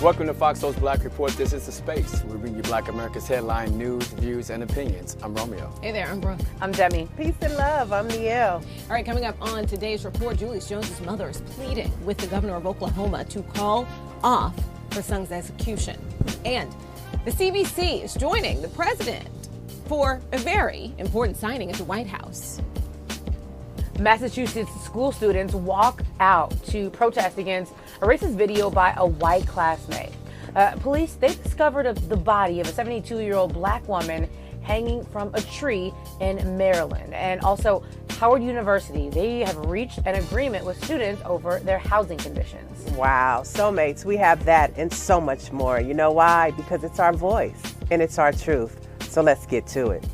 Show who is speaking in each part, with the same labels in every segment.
Speaker 1: Welcome to FOXSOUL's Black Report. This is the space. We bring you Black America's headline news, views, and opinions. I'm Romeo.
Speaker 2: Hey there, I'm Brooke.
Speaker 3: I'm Demi.
Speaker 4: Peace and love. I'm Nielle.
Speaker 2: All right, coming up on today's report, Julius Jones' mother is pleading with the governor of Oklahoma to call off her son's execution. And the CBC is joining the president for a very important signing at the White House.
Speaker 3: Massachusetts school students walk out to protest against a racist video by a white classmate. Police, they discovered the body of a 72-year-old black woman hanging from a tree in Maryland. And also, Howard University, they have reached an agreement with students over their housing conditions.
Speaker 4: Wow, soulmates, we have that and so much more. You know why? Because it's our voice and it's our truth. So let's get to it.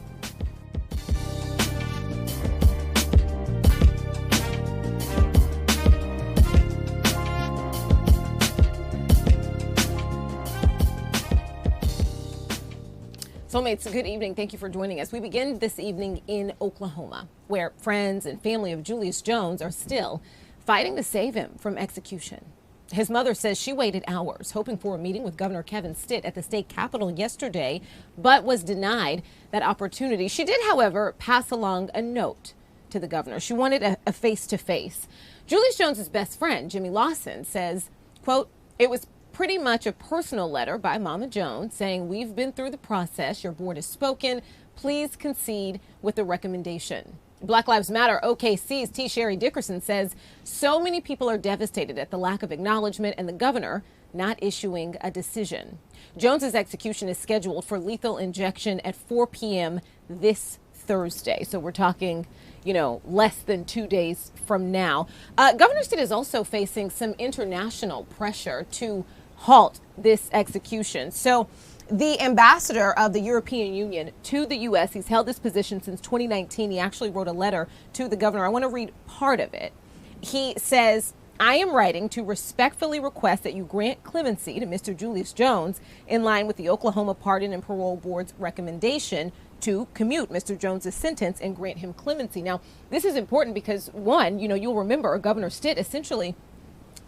Speaker 2: Soulmates, good evening. Thank you for joining us. We begin this evening in Oklahoma, where friends and family of Julius Jones are still fighting to save him from execution. His mother says she waited hours, hoping for a meeting with Governor Kevin Stitt at the state capitol yesterday, but was denied that opportunity. She did, however, pass along a note to the governor. She wanted a face-to-face. Julius Jones' best friend, Jimmy Lawson, says, quote, "It was pretty much a personal letter by Mama Jones saying, we've been through the process. Your board has spoken. Please concede with the recommendation." Black Lives Matter OKC's T. Sherry Dickerson says so many people are devastated at the lack of acknowledgement and the governor not issuing a decision. Jones's execution is scheduled for lethal injection at 4 p.m. this Thursday. So we're talking, less than 2 days from now. Governor Stitt is also facing some international pressure to halt this execution. So the ambassador of the European Union to the U.S., he's held this position since 2019. He actually wrote a letter to the governor. I want to read part of it. He says, "I am writing to respectfully request that you grant clemency to Mr. Julius Jones in line with the Oklahoma Pardon and Parole Board's recommendation to commute Mr. Jones's sentence and grant him clemency." Now, this is important because, one, you'll remember Governor Stitt essentially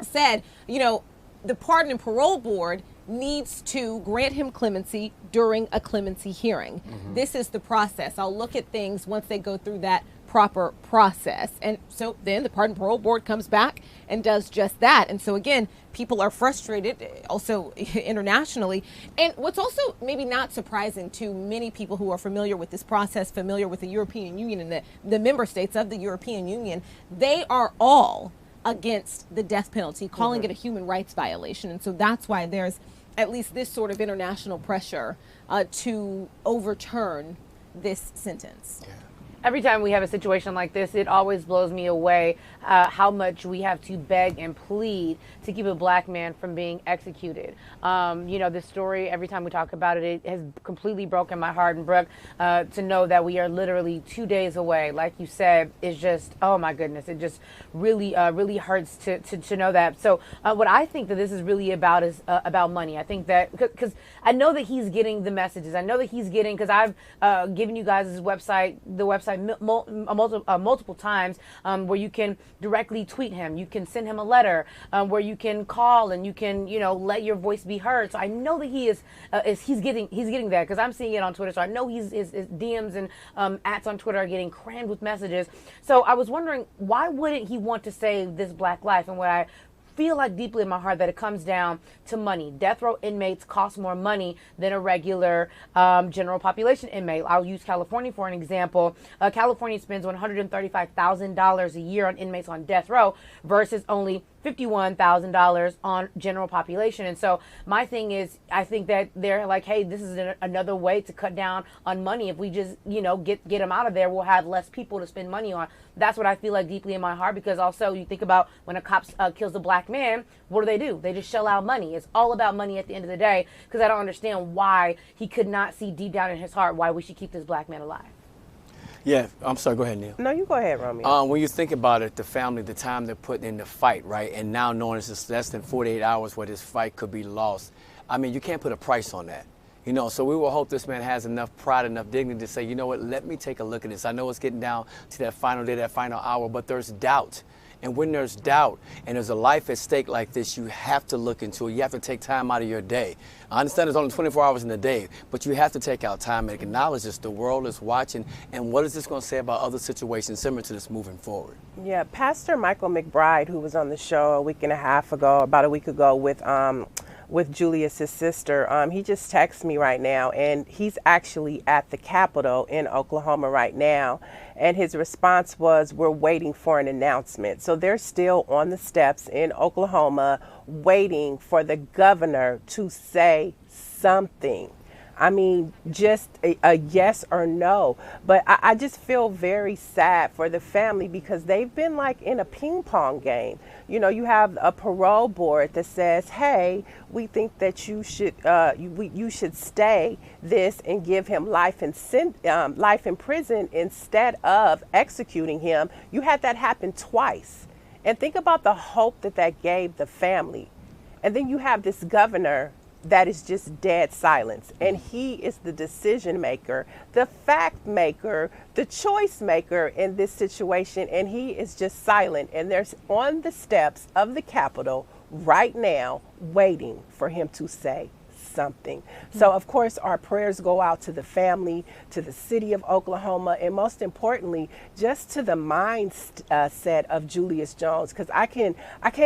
Speaker 2: said, the Pardon and Parole Board needs to grant him clemency during a clemency hearing. Mm-hmm. This is the process. I'll look at things once they go through that proper process. And so then the Pardon and Parole Board comes back and does just that. And so again, people are frustrated also internationally. And what's also maybe not surprising to many people who are familiar with this process, familiar with the European Union and the member states of the European Union, they are all against the death penalty, calling it a human rights violation. And so that's why there's at least this sort of international pressure to overturn this sentence. Yeah.
Speaker 3: Every time we have a situation like this, it always blows me away how much we have to beg and plead to keep a black man from being executed. This story, every time we talk about it, it has completely broken my heart. And Brooke, to know that we are literally 2 days away, like you said, is just, oh my goodness, it just really, really hurts to know that. So what I think that this is really about is about money. I think that, because I know that he's getting the messages. I know that he's getting, because I've given you guys the website multiple times where you can directly tweet him, you can send him a letter, where you can call and you can let your voice be heard. So I know that he's getting that, because I'm seeing it on Twitter. So I know his DMs and ats on Twitter are getting crammed with messages. So I was wondering, why wouldn't he want to save this black life? And what I feel like deeply in my heart, that it comes down to money. Death row inmates cost more money than a regular general population inmate. I'll use California for an example. California spends $135,000 a year on inmates on death row versus only $51,000 on general population. And so my thing is, I think that they're like, hey, this is another way to cut down on money. If we just, get them out of there, we'll have less people to spend money on. That's what I feel like deeply in my heart, because also you think about when a cop kills a black man, what do? They just shell out money. It's all about money at the end of the day, because I don't understand why he could not see deep down in his heart why we should keep this black man alive.
Speaker 1: Yeah, I'm sorry, go ahead, Neil.
Speaker 4: No, you go ahead, Romeo.
Speaker 1: When you think about it, the family, the time they're putting in the fight, right, and now knowing it's just less than 48 hours where this fight could be lost, I mean, you can't put a price on that. So we will hope this man has enough pride, enough dignity to say, you know what, let me take a look at this. I know it's getting down to that final day, that final hour, but there's doubt And when there's doubt and there's a life at stake like this, you have to look into it. You have to take time out of your day. I understand there's only 24 hours in the day, but you have to take out time and acknowledge this. The world is watching, and what is this going to say about other situations similar to this moving forward?
Speaker 4: Yeah, Pastor Michael McBride, who was on the show a week and a half ago, about a week ago, with Julius's sister, he just texted me right now, and he's actually at the Capitol in Oklahoma right now. And his response was, we're waiting for an announcement. So they're still on the steps in Oklahoma waiting for the governor to say something. I mean, just a yes or no. But I just feel very sad for the family because they've been like in a ping pong game. You know, you have a parole board that says, hey, we think that you should stay this and give him life in prison instead of executing him. You had that happen twice. And think about the hope that gave the family. And then you have this governor that is just dead silence. And he is the decision maker, the fact maker, the choice maker in this situation. And he is just silent. And there's on the steps of the Capitol right now waiting for him to say something. So of course our prayers go out to the family, to the city of Oklahoma, and most importantly just to the mindset of Julius Jones, because I can't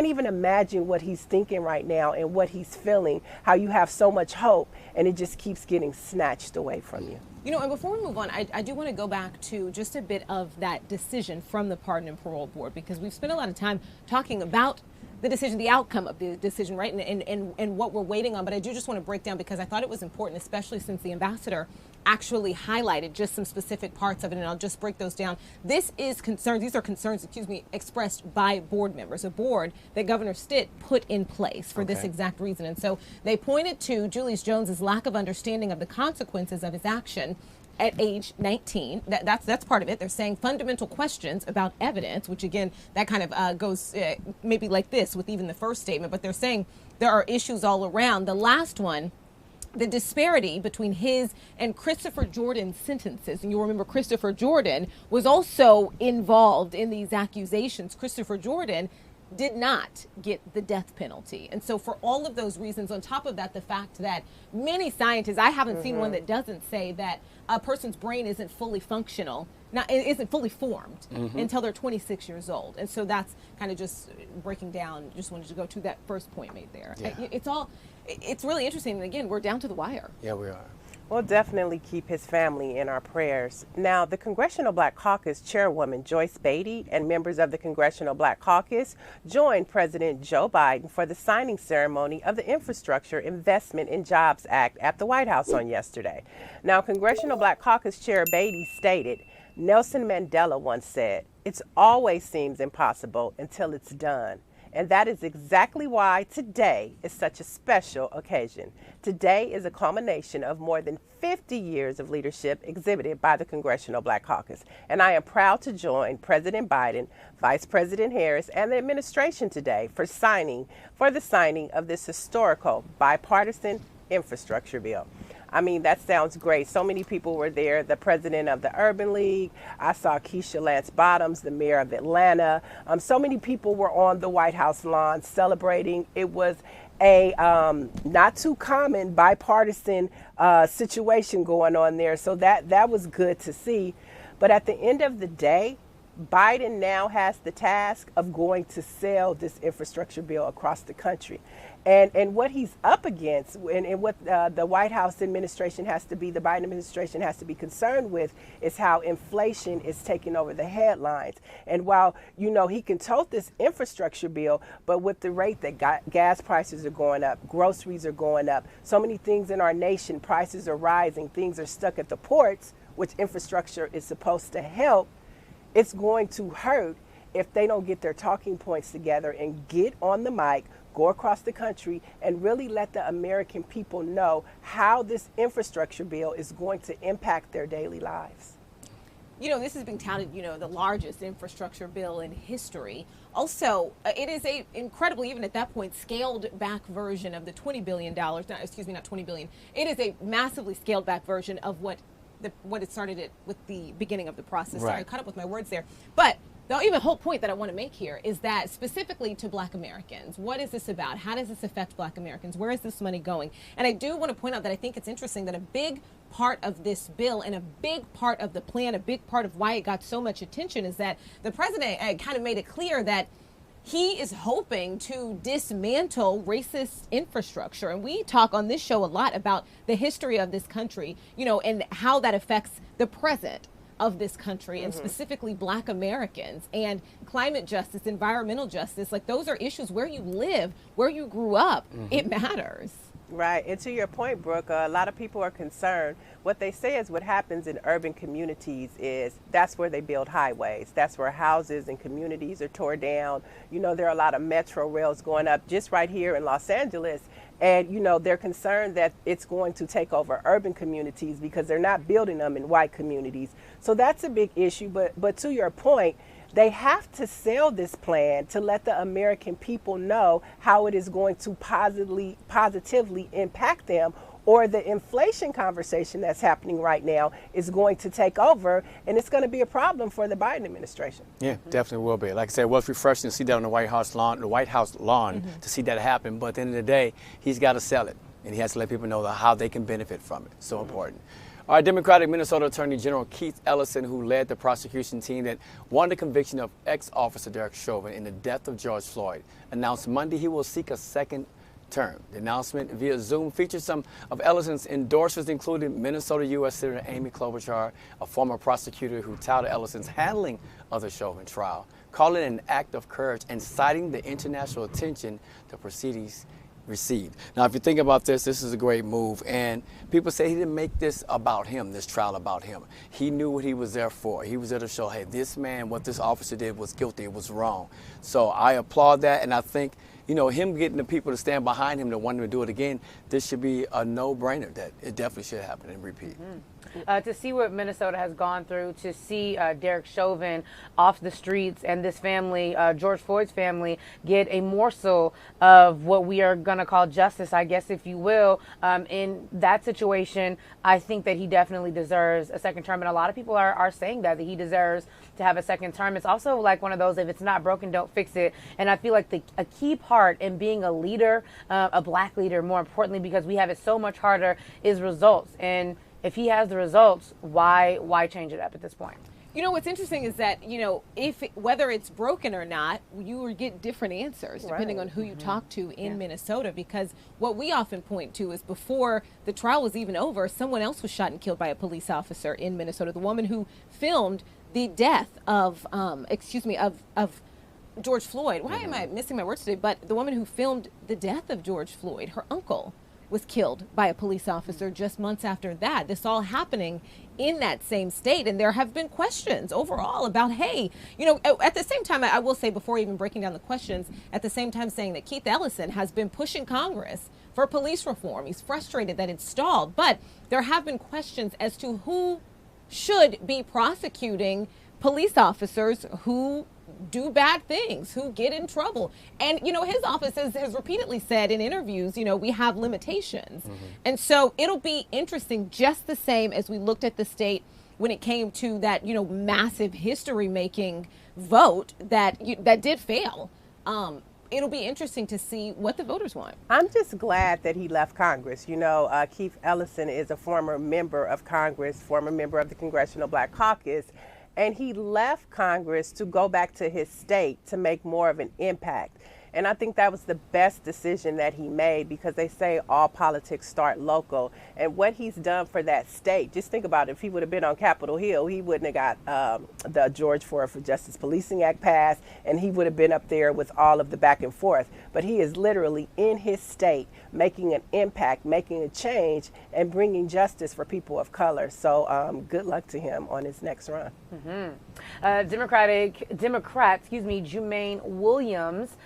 Speaker 4: even imagine what he's thinking right now and what he's feeling, how you have so much hope and it just keeps getting snatched away from you.
Speaker 2: You know, and before we move on, I do want to go back to just a bit of that decision from the Pardon and Parole Board, because we've spent a lot of time talking about the decision, the outcome of the decision, right, and what we're waiting on. But I do just want to break down, because I thought it was important, especially since the ambassador actually highlighted just some specific parts of it, and I'll just break those down. These are concerns, expressed by board members, a board that Governor Stitt put in place for this exact reason. And so they pointed to Julius Jones's lack of understanding of the consequences of his action at age 19. That's part of it. They're saying fundamental questions about evidence, which again, that kind of goes maybe like this with even the first statement, but they're saying there are issues all around. The last one, the disparity between his and Christopher Jordan's sentences. And you'll remember Christopher Jordan was also involved in these accusations. Christopher Jordan did not get the death penalty. And so for all of those reasons, on top of that, the fact that many scientists, I haven't seen one that doesn't say that a person's brain isn't fully functional, isn't fully formed until they're 26 years old. And so that's kind of just breaking down, just wanted to go to that first point made there. Yeah. It's really interesting. And again, we're down to the wire.
Speaker 1: Yeah, we are.
Speaker 4: We'll definitely keep his family in our prayers. Now, the Congressional Black Caucus chairwoman, Joyce Beatty, and members of the Congressional Black Caucus joined President Joe Biden for the signing ceremony of the Infrastructure Investment and Jobs Act at the White House on yesterday. Now, Congressional Black Caucus Chair Beatty stated, Nelson Mandela once said, "It always seems impossible until it's done." And that is exactly why today is such a special occasion. Today is a culmination of more than 50 years of leadership exhibited by the Congressional Black Caucus. And I am proud to join President Biden, Vice President Harris, and the administration today for the signing of this historical bipartisan infrastructure bill. I mean, that sounds great. So many people were there. The president of the Urban League. I saw Keisha Lance Bottoms, the mayor of Atlanta. So many people were on the White House lawn celebrating. It was a not too common bipartisan situation going on there. So that was good to see. But at the end of the day, Biden now has the task of going to sell this infrastructure bill across the country. And what he's up against and what the White House administration the Biden administration has to be concerned with is how inflation is taking over the headlines. And while, he can tote this infrastructure bill, but with the rate that gas prices are going up, groceries are going up, so many things in our nation, prices are rising, things are stuck at the ports, which infrastructure is supposed to help, it's going to hurt if they don't get their talking points together and get on the mic, go across the country, and really let the American people know how this infrastructure bill is going to impact their daily lives.
Speaker 2: This has been touted, the largest infrastructure bill in history. Also, it is a incredibly, even at that point, scaled back version of the $20 billion, not $20 billion. It is a massively scaled back version of what it started with the beginning of the process.
Speaker 1: Right.
Speaker 2: Sorry, I caught up with my words there. But The whole point that I want to make here is that specifically to Black Americans, what is this about? How does this affect Black Americans? Where is this money going? And I do want to point out that I think it's interesting that a big part of this bill and a big part of the plan, a big part of why it got so much attention is that the president kind of made it clear that he is hoping to dismantle racist infrastructure. And we talk on this show a lot about the history of this country, and how that affects the present of this country, and specifically Black Americans, and climate justice, environmental justice. Like, those are issues where you live, where you grew up. It matters.
Speaker 4: Right. And to your point, Brooke, a lot of people are concerned. What they say is what happens in urban communities is that's where they build highways. That's where houses and communities are torn down. There are a lot of metro rails going up just right here in Los Angeles. And, they're concerned that it's going to take over urban communities because they're not building them in white communities. So that's a big issue. But to your point, they have to sell this plan to let the American people know how it is going to positively impact them, or the inflation conversation that's happening right now is going to take over, and it's going to be a problem for the Biden administration.
Speaker 1: Yeah, definitely will be. Like I said, it was refreshing to see that on the White House lawn, to see that happen. But at the end of the day, he's got to sell it, and he has to let people know how they can benefit from it. So important. All right, Democratic Minnesota Attorney General Keith Ellison, who led the prosecution team that won the conviction of ex-officer Derek Chauvin in the death of George Floyd, announced Monday he will seek a second term. The announcement via Zoom featured some of Ellison's endorsers, including Minnesota U.S. Senator Amy Klobuchar, a former prosecutor who touted Ellison's handling of the Chauvin trial, calling it an act of courage and citing the international attention the proceedings received. Now, if you think about this is a great move, and people say he didn't make this about him, this trial about him. He knew what he was there for. He was there to show, hey, this man, what this officer did was guilty, it was wrong. So I applaud that, and I think, him getting the people to stand behind him to want him to do it again, this should be a no-brainer that it definitely should happen and repeat.
Speaker 3: To see what Minnesota has gone through, to see Derek Chauvin off the streets, and this family, George Floyd's family, get a morsel of what we are going to call justice, I guess, if you will. In that situation, I think that he definitely deserves a second term. And a lot of people are saying that he deserves to have a second term. It's also like one of those, if it's not broken, don't fix it. And I feel like a key part in being a leader, a Black leader, more importantly, because we have it so much harder, is results. And if he has the results, why change it up at this point?
Speaker 2: What's interesting is that, whether it's broken or not, you will get different answers depending on who you talk to in Minnesota, because what we often point to is before the trial was even over, someone else was shot and killed by a police officer in Minnesota. The woman who filmed the death of George Floyd. Why am I missing my words today? But the woman who filmed the death of George Floyd, her uncle was killed by a police officer just months after that. This all happening in that same state. And there have been questions overall about, hey, at the same time, I will say, before even breaking down the questions, at the same time saying that Keith Ellison has been pushing Congress for police reform. He's frustrated that it's stalled. But there have been questions as to who should be prosecuting police officers who do bad things, who get in trouble. And, his office has repeatedly said in interviews, we have limitations. And so it'll be interesting, just the same as we looked at the state when it came to that, massive history-making vote that did fail. It'll be interesting to see what the voters want.
Speaker 4: I'm just glad that he left Congress. Keith Ellison is a former member of Congress, former member of the Congressional Black Caucus, and he left Congress to go back to his state to make more of an impact. And I think that was the best decision that he made, because they say all politics start local. And what he's done for that state, just think about it. If he would have been on Capitol Hill, he wouldn't have got the George Floyd for Justice Policing Act passed, and he would have been up there with all of the back and forth. But he is literally in his state making an impact, making a change, and bringing justice for people of color. So good luck to him on his next run.
Speaker 3: Democrat, Jumaine Williams,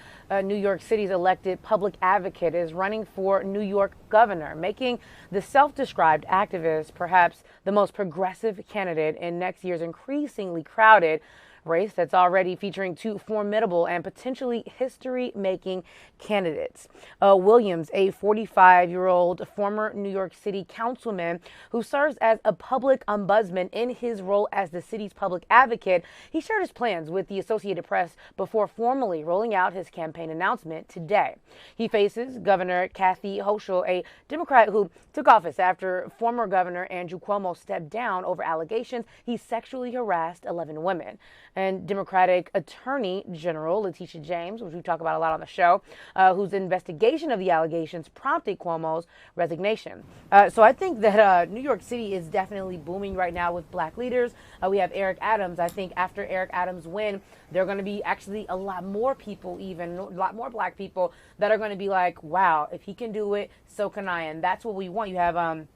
Speaker 3: New York City's elected public advocate, is running for New York governor, making the self-described activist perhaps the most progressive candidate in next year's increasingly crowded race that's already featuring two formidable and potentially history-making candidates. Williams, a 45-year-old former New York City councilman who serves as a public ombudsman in his role as the city's public advocate, he shared his plans with the Associated Press before formally rolling out his campaign announcement today. He faces Governor Kathy Hochul, a Democrat who took office after former Governor Andrew Cuomo stepped down over allegations he sexually harassed 11 women. And Democratic Attorney General Letitia James, which we talk about a lot on the show, whose investigation of the allegations prompted Cuomo's resignation. So I think that New York City is definitely booming right now with black leaders. We have Eric Adams. I think after Eric Adams' win, there are going to be actually a lot more people, even a lot more black people that are going to be like, wow, if he can do it, so can I. And that's what we want. You have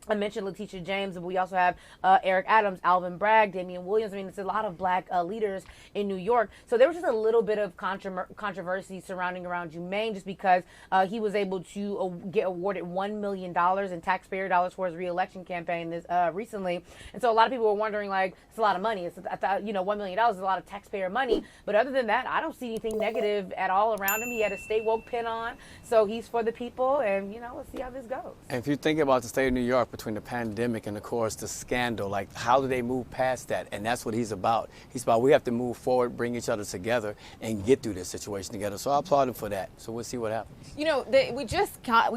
Speaker 3: I mentioned Letitia James, but we also have Eric Adams, Alvin Bragg, Damian Williams. I mean, it's a lot of black leaders in New York. So there was just a little bit of controversy surrounding around Jumaine just because he was able to get awarded $1 million in taxpayer dollars for his reelection campaign recently. And so a lot of people were wondering, like, it's a lot of money. I thought, $1 million is a lot of taxpayer money. But other than that, I don't see anything negative at all around him. He had a Stay Woke pin on. So he's for the people. And, let's see how this goes.
Speaker 1: And if you think about the state of New York, between the pandemic and, of course, the scandal, like, how do they move past that? And that's what he's about. He's about, we have to move forward, bring each other together, and get through this situation together. So I applaud him for that. So we'll see what happens.
Speaker 2: We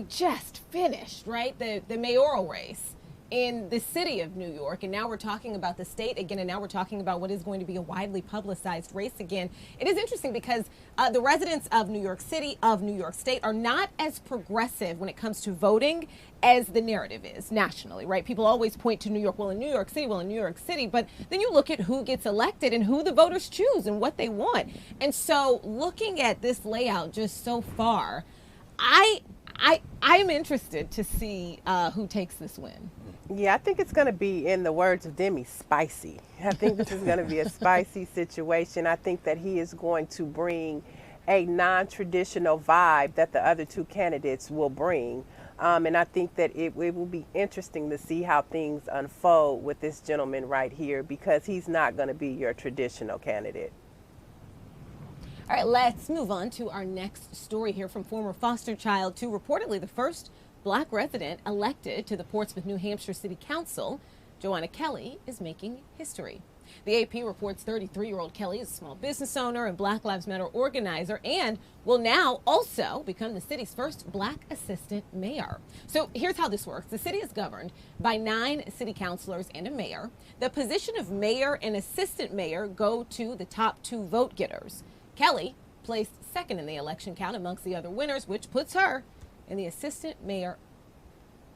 Speaker 2: just finished, right, the mayoral race in the city of New York, and now we're talking about the state again, and now we're talking about what is going to be a widely publicized race again. It is interesting because the residents of New York City, of New York State, are not as progressive when it comes to voting as the narrative is nationally, right? People always point to New York, well, in New York City, but then you look at who gets elected and who the voters choose and what they want. And so looking at this layout just so far, I'm interested to see who takes this win.
Speaker 4: Yeah, I think it's going to be, in the words of Demi, spicy. I think this is going to be a spicy situation. I think that he is going to bring a non-traditional vibe that the other two candidates will bring. And I think that it will be interesting to see how things unfold with this gentleman right here, because he's not going to be your traditional candidate.
Speaker 2: All right, let's move on to our next story here from former foster child to reportedly the first black resident elected to the Portsmouth, New Hampshire City Council. Joanna Kelly is making history. The AP reports 33-year-old Kelly is a small business owner and Black Lives Matter organizer and will now also become the city's first black assistant mayor. So here's how this works. The city is governed by 9 city councilors and a mayor. The position of mayor and assistant mayor go to the top 2 vote getters. Kelly placed second in the election count amongst the other winners, which puts her in the assistant mayor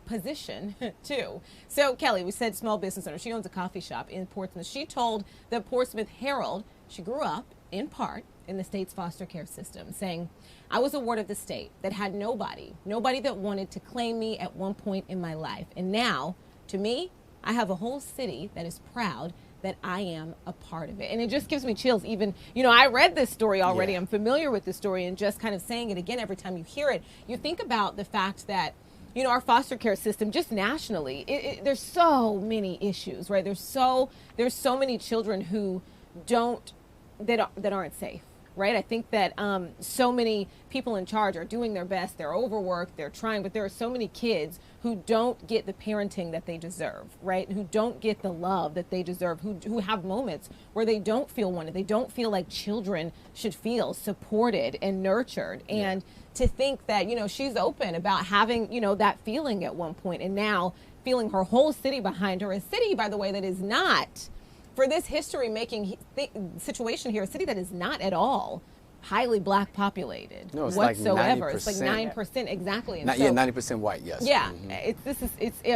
Speaker 2: position too. So Kelly, we said small business owner. She owns a coffee shop in Portsmouth. She told the Portsmouth Herald she grew up in part in the state's foster care system, saying, I was a ward of the state that had nobody that wanted to claim me at one point in my life. And now, to me, I have a whole city that is proud that I am a part of it. And it just gives me chills. Even, I read this story already. Yeah. I'm familiar with this story, and just kind of saying it again every time you hear it, you think about the fact that, our foster care system, just nationally, there's so many issues, right? There's so many children who that aren't safe, right? I think that so many people in charge are doing their best. They're overworked, they're trying, but there are so many kids who don't get the parenting that they deserve, right? Who don't get the love that they deserve, who have moments where they don't feel wanted. They don't feel like children should feel supported and nurtured. Yeah. And to think that, she's open about having, that feeling at one point, and now feeling her whole city behind her, a city, by the way, that is not, for this history-making situation here, a city that is not at all highly black populated whatsoever. It's like 9%, exactly. And
Speaker 1: 90% white, yes.
Speaker 2: Yeah,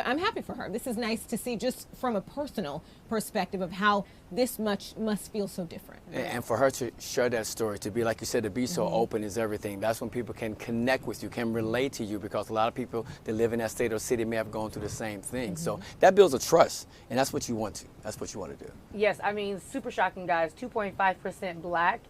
Speaker 2: I'm happy for her. This is nice to see, just from a personal perspective, of how this much must feel so different.
Speaker 1: And for her to share that story, to be, like you said, to be so open is everything. That's when people can connect with you, can relate to you, because a lot of people that live in that state or city may have gone through the same thing. So that builds a trust, and that's what you want to. That's what you want to do.
Speaker 3: Yes, I mean, super shocking, guys. 2.5% black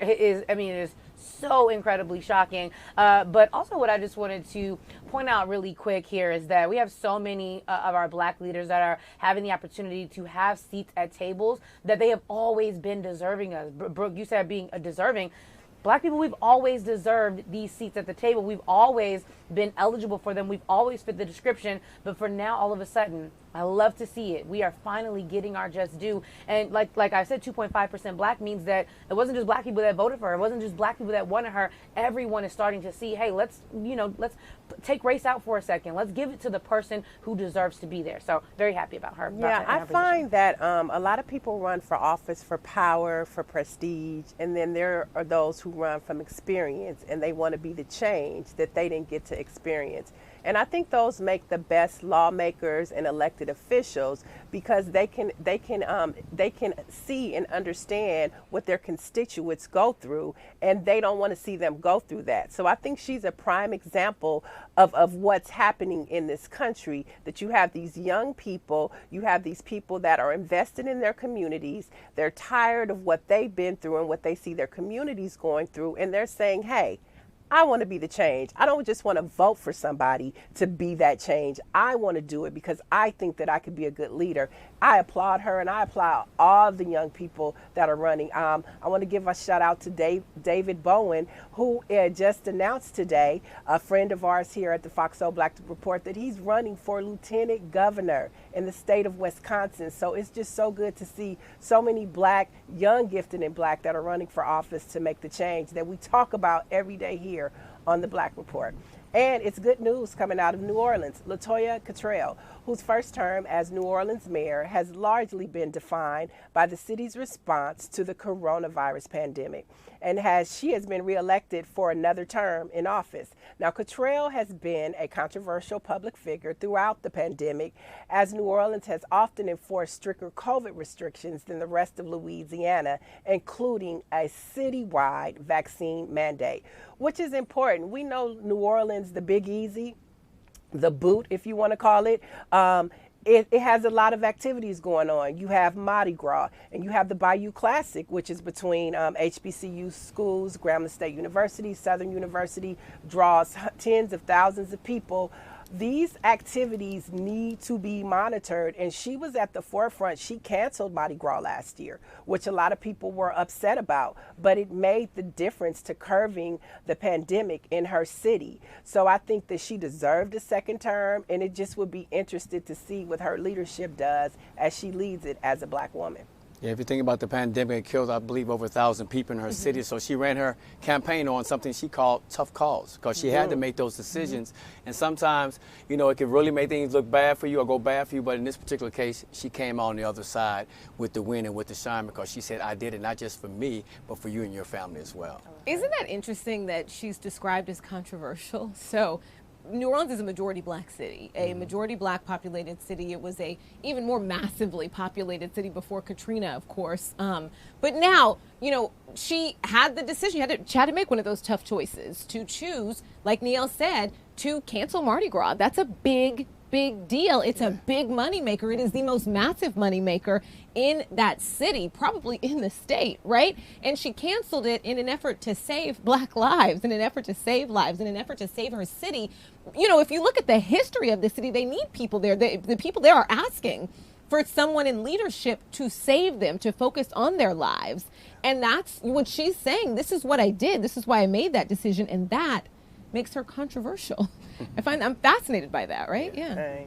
Speaker 3: is I mean, it is so incredibly shocking. But also what I just wanted to point out really quick here is that we have so many of our Black leaders that are having the opportunity to have seats at tables that they have always been deserving of. Brooke, you said being deserving. Black people, we've always deserved these seats at the table. We've always been eligible for them. We've always fit the description. But for now, all of a sudden, I love to see it. We are finally getting our just due. And like I said, 2.5% Black means that it wasn't just Black people that voted for her. It wasn't just Black people that wanted her. Everyone is starting to see, hey, let's take race out for a second. Let's give it to the person who deserves to be there. So very happy about her.
Speaker 4: Yeah, I find that a lot of people run for office for power, for prestige, and then there are those who run from experience, and they want to be the change that they didn't get to experience. And I think those make the best lawmakers and elected officials, because they can see and understand what their constituents go through, and they don't want to see them go through that. So I think she's a prime example of what's happening in this country, that you have these young people, you have these people that are invested in their communities, they're tired of what they've been through and what they see their communities going through, and they're saying, hey, I want to be the change. I don't just want to vote for somebody to be that change. I want to do it because I think that I could be a good leader. I applaud her, and I applaud all the young people that are running. I want to give a shout out to David Bowen, who just announced today, a friend of ours here at the FOXSOUL Black Report, that he's running for lieutenant governor in the state of Wisconsin. So it's just so good to see so many Black, young, gifted, and Black that are running for office to make the change that we talk about every day here on the Black Report. And it's good news coming out of New Orleans. LaToya Cottrell, whose first term as New Orleans mayor has largely been defined by the city's response to the coronavirus pandemic, and she has been reelected for another term in office. Now, Cottrell has been a controversial public figure throughout the pandemic, as New Orleans has often enforced stricter COVID restrictions than the rest of Louisiana, including a citywide vaccine mandate, which is important. We know New Orleans, the Big Easy, the boot, if you want to call it, it has a lot of activities going on. You have Mardi Gras, and you have the Bayou Classic, which is between HBCU schools. Grambling State University, Southern University draws tens of thousands of people. These activities need to be monitored, and she was at the forefront. She canceled Mardi Gras last year, which a lot of people were upset about, but it made the difference to curbing the pandemic in her city. So I think that she deserved a second term, and it just would be interesting to see what her leadership does as she leads it as a Black woman.
Speaker 1: Yeah, if you think about the pandemic, it killed, I believe, over 1,000 people in her city. So she ran her campaign on something she called tough calls, because she had to make those decisions. And sometimes, you know, it can really make things look bad for you or go bad for you. But in this particular case, she came on the other side with the win and with the shine, because she said, I did it not just for me, but for you and your family as well.
Speaker 2: Isn't that interesting that she's described as controversial? So New Orleans is a majority Black city, a majority Black populated city. It was a even more massively populated city before Katrina, of course. But now, you know, she had the decision. She had to make one of those tough choices to choose, like Neil said, to cancel Mardi Gras. That's a big deal. It's a big moneymaker. It is the most massive moneymaker in that city, probably in the state, right? And she canceled it in an effort to save Black lives, in an effort to save lives, in an effort to save her city. You know, if you look at the history of the city, they need people there. The people there are asking for someone in leadership to save them, to focus on their lives. And that's what she's saying. This is what I did. This is why I made that decision. And that makes her controversial. I'm fascinated by that, right? Yeah.